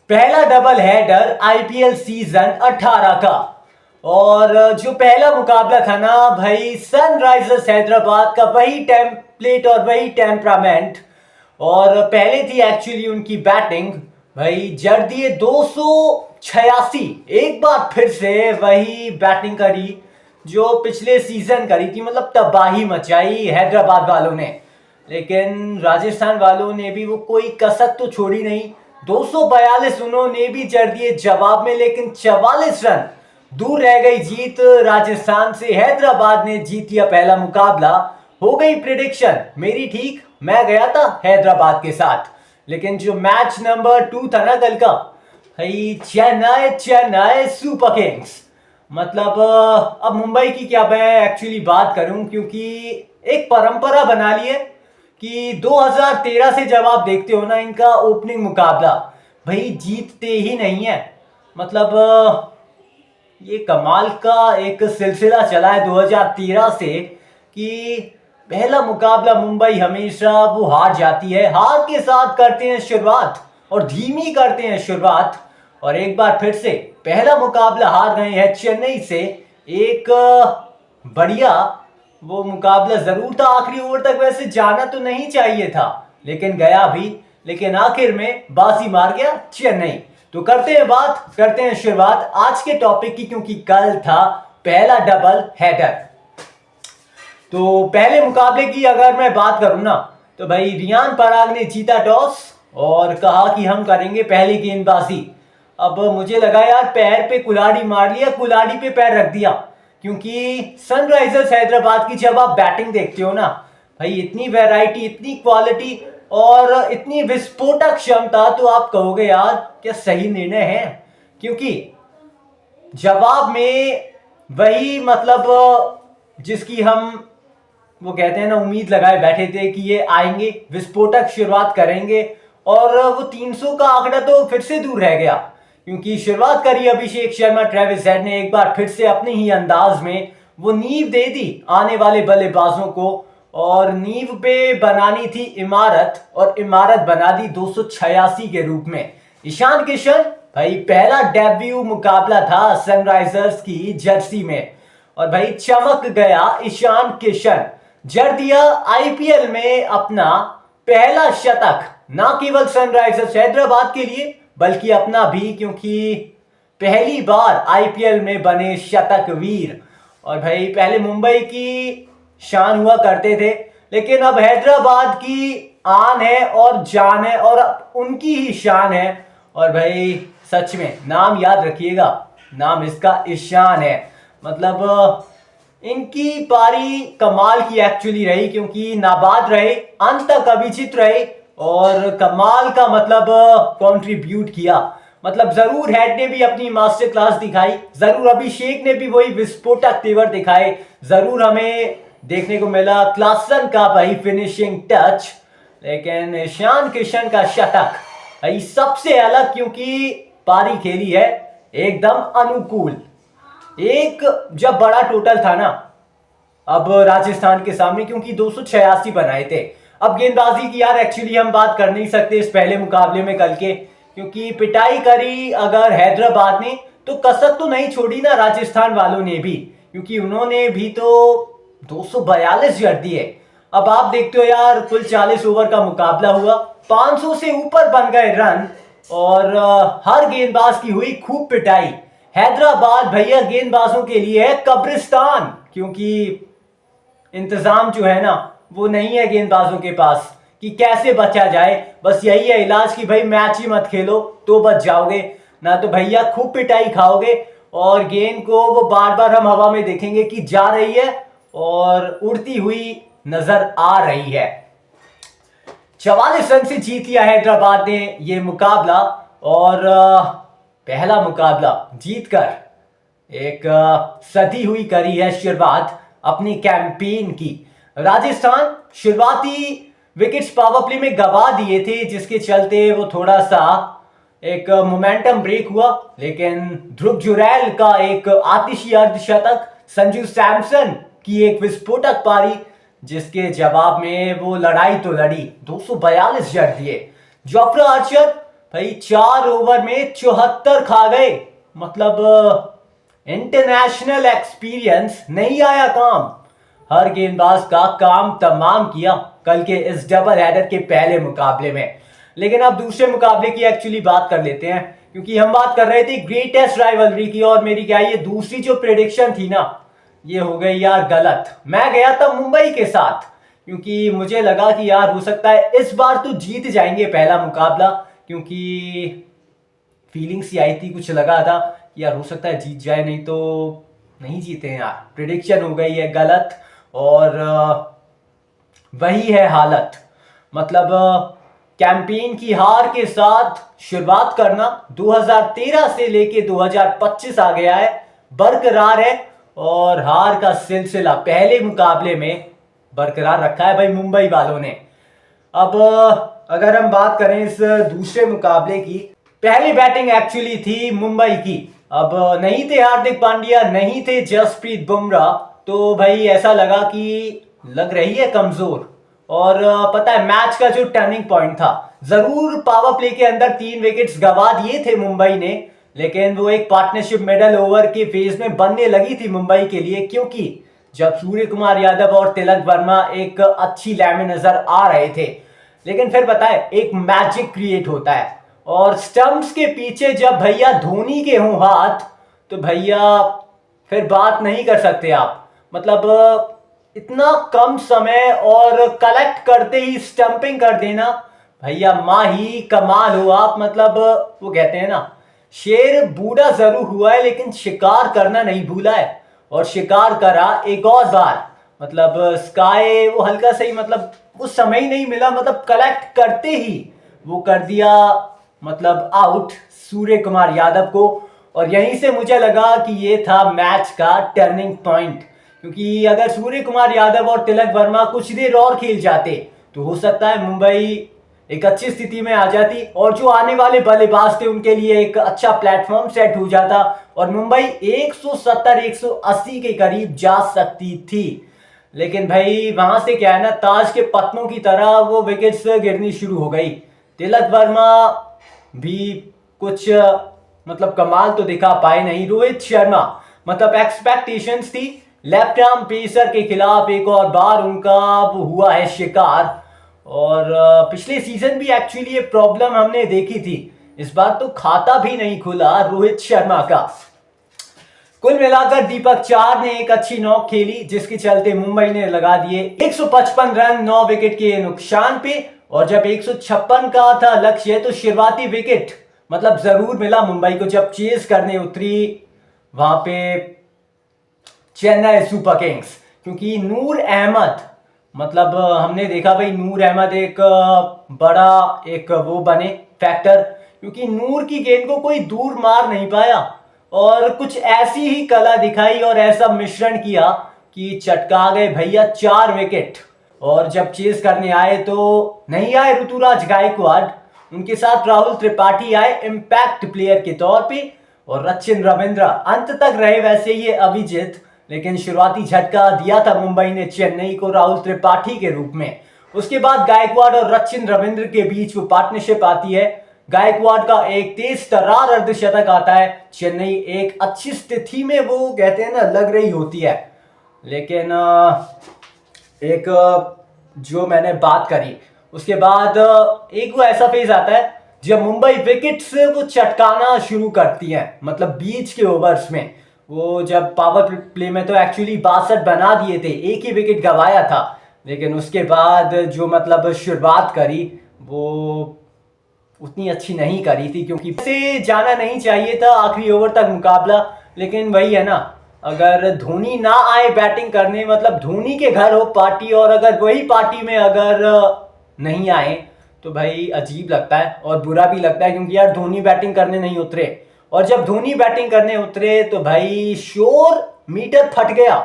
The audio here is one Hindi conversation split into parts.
पहला डबल हेडर आईपीएल सीजन 18 का। और जो पहला मुकाबला था ना भाई, सनराइजर्स हैदराबाद का वही टेम्पलेट और वही टेम्परामेंट। और पहले थी एक्चुअली उनकी बैटिंग, भाई जड़ दिए 286। एक बार फिर से वही बैटिंग करी जो पिछले सीजन करी थी, मतलब तबाही मचाई हैदराबाद वालों ने। लेकिन राजस्थान वालों ने भी वो कोई कसक तो छोड़ी नहीं। 242 उन्होंने भी जड़ दिए जवाब में, लेकिन 44 रन दूर रह गई जीत राजस्थान से। हैदराबाद ने जीत लिया पहला मुकाबला। हो गई प्रिडिक्शन मेरी ठीक, मैं गया था हैदराबाद के साथ। लेकिन जो मैच नंबर 2 था ना कल का, भाई चेन्नई चेन्नई सुपर किंग्स, मतलब अब मुंबई की क्या मैं एक्चुअली बात करूं, क्योंकि एक परंपरा बना ली है कि 2013 से जब आप देखते हो ना इनका ओपनिंग मुकाबला, भाई जीतते ही नहीं है। मतलब ये कमाल का एक सिलसिला चला है 2013 से कि पहला मुकाबला मुंबई हमेशा वो हार जाती है। हार के साथ करते हैं शुरुआत और धीमी करते हैं शुरुआत, और एक बार फिर से पहला मुकाबला हार गए हैं चेन्नई से। एक बढ़िया वो मुकाबला जरूर था, आखिरी ओवर तक वैसे जाना तो नहीं चाहिए था लेकिन गया भी। लेकिन आखिर में बाजी मार गया चेन्नई। तो करते हैं शुरुआत आज के टॉपिक की, क्योंकि कल था पहला डबल हेडर। तो पहले मुकाबले की अगर मैं बात करूं ना, तो भाई रियान पराग ने जीता टॉस और कहा कि हम करेंगे पहली गेंदबाजी। अब मुझे लगा यार पैर पे कुल्हाड़ी मार लिया, कुल्हाड़ी पे पैर रख दिया, क्योंकि सनराइजर्स हैदराबाद की जब आप बैटिंग देखते हो ना भाई, इतनी वैरायटी, इतनी क्वालिटी और इतनी विस्फोटक क्षमता, तो आप कहोगे यार क्या सही निर्णय है। क्योंकि जवाब में वही, मतलब जिसकी हम वो कहते हैं ना उम्मीद लगाए बैठे थे कि ये आएंगे, विस्फोटक शुरुआत करेंगे, और वो 300 का आंकड़ा तो फिर से दूर रह गया। क्योंकि शुरुआत करी अभिषेक शर्मा, ट्रेविस हेड ने एक बार फिर से अपने ही अंदाज में वो नींव दे दी आने वाले बल्लेबाजों को, और नींव पे बनानी थी इमारत, और इमारत बना दी 286 के रूप में। ईशान किशन, भाई पहला डेब्यू मुकाबला था सनराइजर्स की जर्सी में, और भाई चमक गया ईशान किशन। जड़ दिया आईपीएल में अपना पहला शतक, ना केवल सनराइजर्स हैदराबाद के लिए बल्कि अपना भी, क्योंकि पहली बार आईपीएल में बने शतक वीर। और भाई पहले मुंबई की शान हुआ करते थे, लेकिन अब हैदराबाद की आन है और जान है, और उनकी ही शान है। और भाई सच में नाम याद रखिएगा, नाम इसका ईशान है। मतलब इनकी पारी कमाल की एक्चुअली रही, क्योंकि नाबाद रहे, अंत तक अभिजीत रहे, और कमाल का मतलब कंट्रीब्यूट किया। मतलब जरूर हेड ने भी अपनी मास्टर क्लास दिखाई, जरूर अभिषेक ने भी वही विस्फोटक तेवर दिखाए, जरूर हमें देखने को मिला क्लासन का वही फिनिशिंग टच, लेकिन ईशान किशन का शतक भाई सबसे अलग, क्योंकि पारी खेली है एकदम अनुकूल। एक जब बड़ा टोटल था ना अब राजस्थान के सामने, क्योंकि 286 बनाए थे। अब गेंदबाजी की यार एक्चुअली हम बात कर नहीं सकते इस पहले मुकाबले में कल के, क्योंकि पिटाई करी अगर हैदराबाद ने तो कसक तो नहीं छोड़ी ना राजस्थान वालों ने भी, क्योंकि उन्होंने भी तो 242 जड़ दिए। अब आप देखते हो यार कुल 40 ओवर का मुकाबला हुआ, 500 से ऊपर बन गए रन, और हर गेंदबाज की हुई खूब पिटाई। हैदराबाद भैया गेंदबाजों के लिए है कब्रिस्तान, क्योंकि इंतजाम जो है ना वो नहीं है गेंदबाजों के पास कि कैसे बचा जाए। बस यही है इलाज कि भाई मैच ही मत खेलो तो बच जाओगे, ना तो भैया खूब पिटाई खाओगे, और गेंद को वो बार बार हम हवा में देखेंगे कि जा रही है और उड़ती हुई नजर आ रही है। 44 रन से जीत लिया हैदराबाद ने ये मुकाबला, और पहला मुकाबला जीतकर एक सदी हुई करी है शुरुआत अपनी कैंपेन की। राजस्थान शुरुआती विकेट्स पावर प्ले में गवा दिए थे, जिसके चलते वो थोड़ा सा एक मोमेंटम ब्रेक हुआ, लेकिन ध्रुव जुरैल का एक आतिशी अर्धशतक, संजू सैमसन की एक विस्फोटक पारी, जिसके जवाब में वो लड़ाई तो लड़ी, 242 जड़ दिए। जोफ्रा आर्चर भाई 4 ओवर में 74 खा गए। मतलब इंटरनेशनल एक्सपीरियंस नहीं आया काम। हर गेंदबाज का काम तमाम किया कल के इस डबल हेडर के पहले मुकाबले में। लेकिन अब दूसरे मुकाबले की एक्चुअली बात कर लेते हैं, क्योंकि हम बात कर रहे थे ग्रेटेस्ट राइवलरी की, और मेरी क्या ये दूसरी जो प्रेडिक्शन थी ना, ये हो गई यार गलत। मैं गया था मुंबई के साथ, क्योंकि मुझे लगा कि यार हो सकता है इस बार तो जीत जाएंगे पहला मुकाबला, क्योंकि फीलिंग्स ही आई थी, कुछ लगा था कि यार हो सकता है जीत जाए, नहीं तो नहीं जीते हैं यार। प्रेडिक्शन हो गई है गलत, और वही है हालत। मतलब कैंपेन की हार के साथ शुरुआत करना 2013 से लेके 2025 आ गया है, बरकरार है, और हार का सिलसिला पहले मुकाबले में बरकरार रखा है भाई मुंबई वालों ने। अब अगर हम बात करें इस दूसरे मुकाबले की, पहली बैटिंग एक्चुअली थी मुंबई की। अब नहीं थे हार्दिक पांड्या, नहीं थे जसप्रीत बुमराह, तो भाई ऐसा लगा कि लग रही है कमजोर। और पता है मैच का जो टर्निंग पॉइंट था, जरूर पावर प्ले के अंदर 3 विकेट्स गंवा दिए थे मुंबई ने, लेकिन वो एक पार्टनरशिप मिडल ओवर के फेज में बनने लगी थी मुंबई के लिए, क्योंकि जब सूर्य कुमार यादव और तिलक वर्मा एक अच्छी लय में नजर आ रहे थे। लेकिन फिर पता है एक मैजिक क्रिएट होता है, और स्टंप्स के पीछे जब भैया धोनी के हों हाथ, तो भैया फिर बात नहीं कर सकते आप। मतलब इतना कम समय और कलेक्ट करते ही स्टंपिंग कर देना, भैया माही कमाल हो आप। मतलब वो कहते हैं ना, शेर बूढ़ा जरूर हुआ है लेकिन शिकार करना नहीं भूला है, और शिकार करा एक और बार। मतलब स्काई वो हल्का सही, मतलब वो समय ही नहीं मिला, मतलब कलेक्ट करते ही वो कर दिया, मतलब आउट सूर्य कुमार यादव को। और यहीं से मुझे लगा कि ये था मैच का टर्निंग पॉइंट, क्योंकि अगर सूर्य कुमार यादव और तिलक वर्मा कुछ देर और खेल जाते तो हो सकता है मुंबई एक अच्छी स्थिति में आ जाती, और जो आने वाले बल्लेबाज थे उनके लिए एक अच्छा प्लेटफॉर्म सेट हो जाता, और मुंबई 170-180 के करीब जा सकती थी। लेकिन भाई वहां से क्या है ना, ताज के पत्तों की तरह वो विकेट्स गिरनी शुरू हो गई। तिलक वर्मा भी कुछ मतलब कमाल तो दिखा पाए नहीं। रोहित शर्मा, मतलब एक्सपेक्टेशंस थी लेफ्ट आर्म पेसर के खिलाफ एक और बार उनका वो हुआ है शिकार। और पिछले सीजन भी एक्चुअली ये प्रॉब्लम हमने देखी थी, इस बार तो खाता भी नहीं खुला रोहित शर्मा का। कुल मिलाकर दीपक चार ने एक अच्छी नॉक खेली, जिसके चलते मुंबई ने लगा दिए 155 रन 9 विकेट के नुकसान पे। और जब 156 का था लक्ष्य, तो शुरुआती विकेट मतलब जरूर मिला मुंबई को जब चेस करने उतरी वहां पे चेन्नई सुपर किंग्स, क्योंकि नूर अहमद, मतलब हमने देखा भाई नूर अहमद एक बड़ा एक वो बने फैक्टर, क्योंकि नूर की गेंद को कोई दूर मार नहीं पाया, और कुछ ऐसी ही कला दिखाई और ऐसा मिश्रण किया कि चटका गए भैया 4 विकेट। और जब चेस करने आए तो नहीं आए ऋतुराज गायकवाड़, उनके साथ राहुल त्रिपाठी आए इम्पैक्ट प्लेयर के तौर पे, और रचिन रविंद्र अंत तक रहे वैसे ये अभिजीत। लेकिन शुरुआती झटका दिया था मुंबई ने चेन्नई को राहुल त्रिपाठी के रूप में। उसके बाद गायकवाड़ और रचिन रविंद्र के बीच वो पार्टनरशिप आती है। गायकवाड़ का एक तेज तर्रार अर्धशतक आता है, चेन्नई एक अच्छी स्थिति में वो कहते हैं ना लग रही होती है। लेकिन एक जो मैंने बात करी उसके बाद एक वो ऐसा फेज आता है जब मुंबई विकेट से वो चटकाना शुरू करती है, मतलब बीच के ओवर्स में। वो जब पावर प्ले में तो एक्चुअली 62 बना दिए थे, एक ही विकेट गंवाया था, लेकिन उसके बाद जो मतलब शुरुआत करी वो उतनी अच्छी नहीं करी थी, क्योंकि से जाना नहीं चाहिए था आखिरी ओवर तक मुकाबला। लेकिन वही है ना, अगर धोनी ना आए बैटिंग करने, मतलब धोनी के घर हो पार्टी, और अगर वही पार्टी में अगर नहीं आए तो भाई अजीब लगता है और बुरा भी लगता है, क्योंकि यार धोनी बैटिंग करने नहीं उतरे। और जब धोनी बैटिंग करने उतरे तो भाई शोर मीटर फट गया,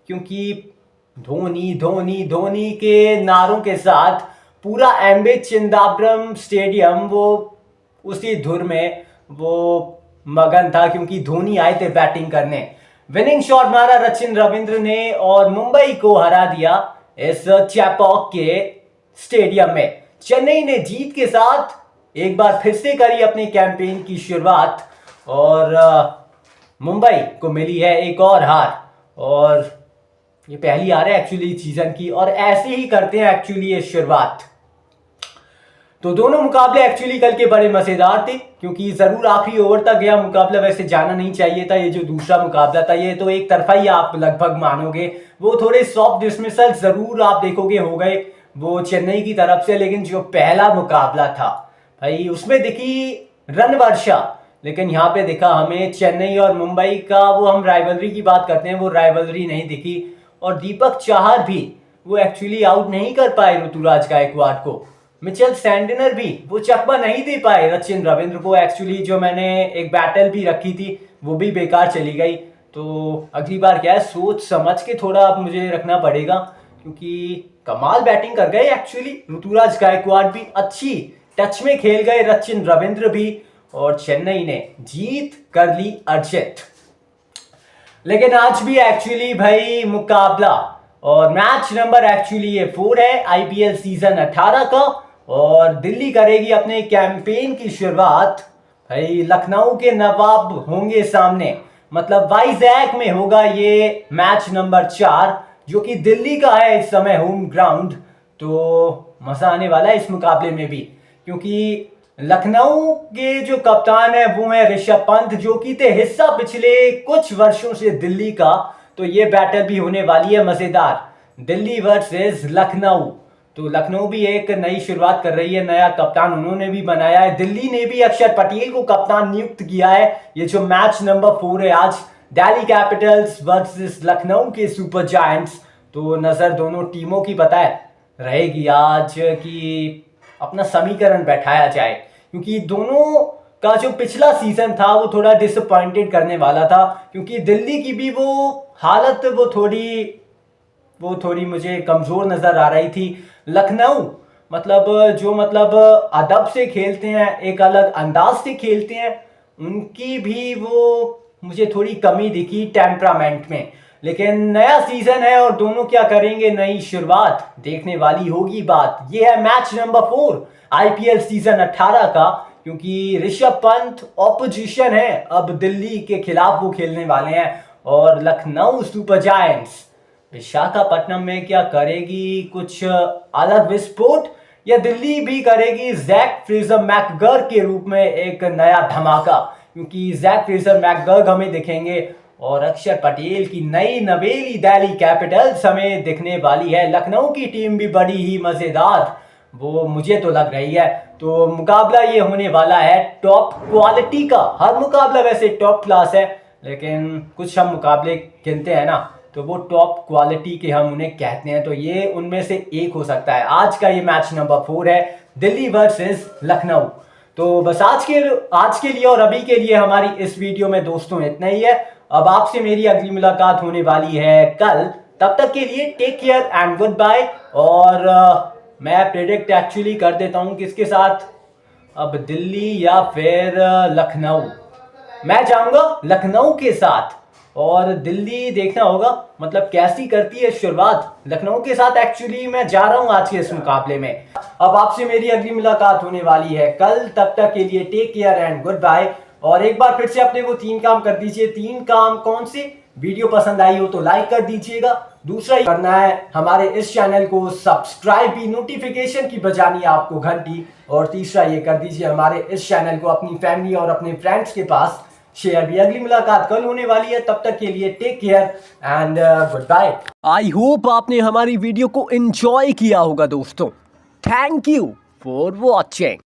क्योंकि धोनी धोनी धोनी के नारों के साथ पूरा एम्बे चिदंबरम स्टेडियम वो उसी धुर में वो मगन था, क्योंकि धोनी आए थे बैटिंग करने। विनिंग शॉट मारा रचिन रविंद्र ने और मुंबई को हरा दिया इस चैपॉक के स्टेडियम में। चेन्नई ने जीत के साथ एक बार फिर से करी अपनी कैंपेन की शुरुआत और मुंबई को मिली है एक और हार और ये पहली हार है एक्चुअली सीजन की और ऐसे ही करते हैं एक्चुअली ये शुरुआत। तो दोनों मुकाबले एक्चुअली कल के बड़े मजेदार थे क्योंकि जरूर आखिरी ओवर तक गया मुकाबला, वैसे जाना नहीं चाहिए था। ये जो दूसरा मुकाबला था ये तो एक तरफा ही आप लगभग मानोगे, वो थोड़े सॉफ्ट डिसमिसल जरूर आप देखोगे हो गए वो चेन्नई की तरफ से, लेकिन जो पहला मुकाबला था भाई उसमें दिखी रन वर्षा, लेकिन यहाँ पे दिखा हमें चेन्नई और मुंबई का वो हम राइवलरी की बात करते हैं वो राइवलरी नहीं दिखी। और दीपक चाहर भी वो एक्चुअली आउट नहीं कर पाए ऋतुराज गायकवाड़ को, मिचेल सैंटनर भी वो चकमा नहीं दे पाए रचिन रविंद्र को। एक्चुअली जो मैंने एक बैटल भी रखी थी वो भी बेकार चली गई। तो अगली बार क्या है सोच समझ के थोड़ा अब मुझे रखना पड़ेगा क्योंकि कमाल बैटिंग कर गए एक्चुअली ऋतुराज गायकवाड़ भी, अच्छी टच में खेल गए रचिन रविंद्र भी और चेन्नई ने जीत कर ली अर्जित। लेकिन आज भी एक्चुअली भाई मुकाबला और मैच नंबर एक्चुअली ये 4 है आईपीएल सीजन 18 का और दिल्ली करेगी अपने कैंपेन की शुरुआत। भाई लखनऊ के नवाब होंगे सामने, मतलब वाइजैक में होगा ये मैच नंबर 4 जो कि दिल्ली का है इस समय होम ग्राउंड। तो मजा आने वाला है इस मुकाबले में भी क्योंकि लखनऊ के जो कप्तान है वो है ऋषभ पंत जो कि थे हिस्सा पिछले कुछ वर्षों से दिल्ली का। तो ये बैटल भी होने वाली है मजेदार, दिल्ली वर्सेस लखनऊ। तो लखनऊ भी एक नई शुरुआत कर रही है, नया कप्तान उन्होंने भी बनाया है, दिल्ली ने भी अक्षर पटेल को कप्तान नियुक्त किया है। ये जो मैच नंबर 4 है आज दिल्ली कैपिटल्स वर्सेस लखनऊ के सुपर जायंट्स, तो नजर दोनों टीमों की पता है रहेगी आज कि अपना समीकरण बैठाया जाए क्योंकि दोनों का जो पिछला सीजन था वो थोड़ा डिसअपॉइंटेड करने वाला था क्योंकि दिल्ली की भी वो हालत वो थोड़ी मुझे कमजोर नजर आ रही थी। लखनऊ मतलब अदब से खेलते हैं, एक अलग अंदाज से खेलते हैं, उनकी भी वो मुझे थोड़ी कमी दिखी टेम्परामेंट में। लेकिन नया सीजन है और दोनों क्या करेंगे, नई शुरुआत देखने वाली होगी बात। ये है मैच नंबर 4 आईपीएल सीजन 18 का क्योंकि ऋषभ पंत ऑपोजिशन है अब दिल्ली के खिलाफ वो खेलने वाले हैं और लखनऊ सुपर जायंट्स विशाखापट्टनम में क्या करेगी कुछ अलग विस्फोट या दिल्ली भी करेगी जैक फ्रेजर मैकगर्ग के रूप में एक नया धमाका क्योंकि जैक फ्रेजर मैकगर्ग हमें दिखेंगे और अक्षर पटेल की नई नवेली दिल्ली कैपिटल्स हमें दिखने वाली है। लखनऊ की टीम भी बड़ी ही मजेदार वो मुझे तो लग रही है। तो मुकाबला ये होने वाला है टॉप क्वालिटी का, हर मुकाबला वैसे टॉप क्लास है लेकिन कुछ हम मुकाबले खेलते हैं ना तो वो टॉप क्वालिटी के हम उन्हें कहते हैं, तो ये उनमें से एक हो सकता है। आज का ये मैच नंबर 4 है दिल्ली वर्सेस लखनऊ। तो बस आज के लिए और अभी के लिए हमारी इस वीडियो में दोस्तों इतना ही है। अब आपसे मेरी अगली मुलाकात होने वाली है कल, तब तक के लिए take care and goodbye. और मैं प्रेडिक्ट एक्चुअली कर देता हूं किसके साथ, अब दिल्ली या फिर लखनऊ। मैं जाऊंगा लखनऊ के साथ और दिल्ली देखना होगा मतलब कैसी करती है शुरुआत लखनऊ के साथ। एक्चुअली मैं जा रहा हूं आज के इस मुकाबले में। अब आपसे मेरी अगली मुलाकात होने वाली है कल, तब तक के लिए take care and goodbye. और एक बार फिर से अपने वो 3 काम कर दीजिए। 3 काम कौन से, वीडियो पसंद आई हो तो लाइक कर दीजिएगा, दूसरा ही करना है हमारे इस चैनल को सब्सक्राइब भी, नोटिफिकेशन की बजानी है आपको घंटी, और तीसरा ये कर दीजिए हमारे इस चैनल को अपनी फैमिली और अपने फ्रेंड्स के पास शेयर भी। अगली मुलाकात कल होने वाली है, तब तक के लिए take care and goodbye. I hope आपने हमारी वीडियो को एंजॉय किया होगा दोस्तों। Thank you for watching.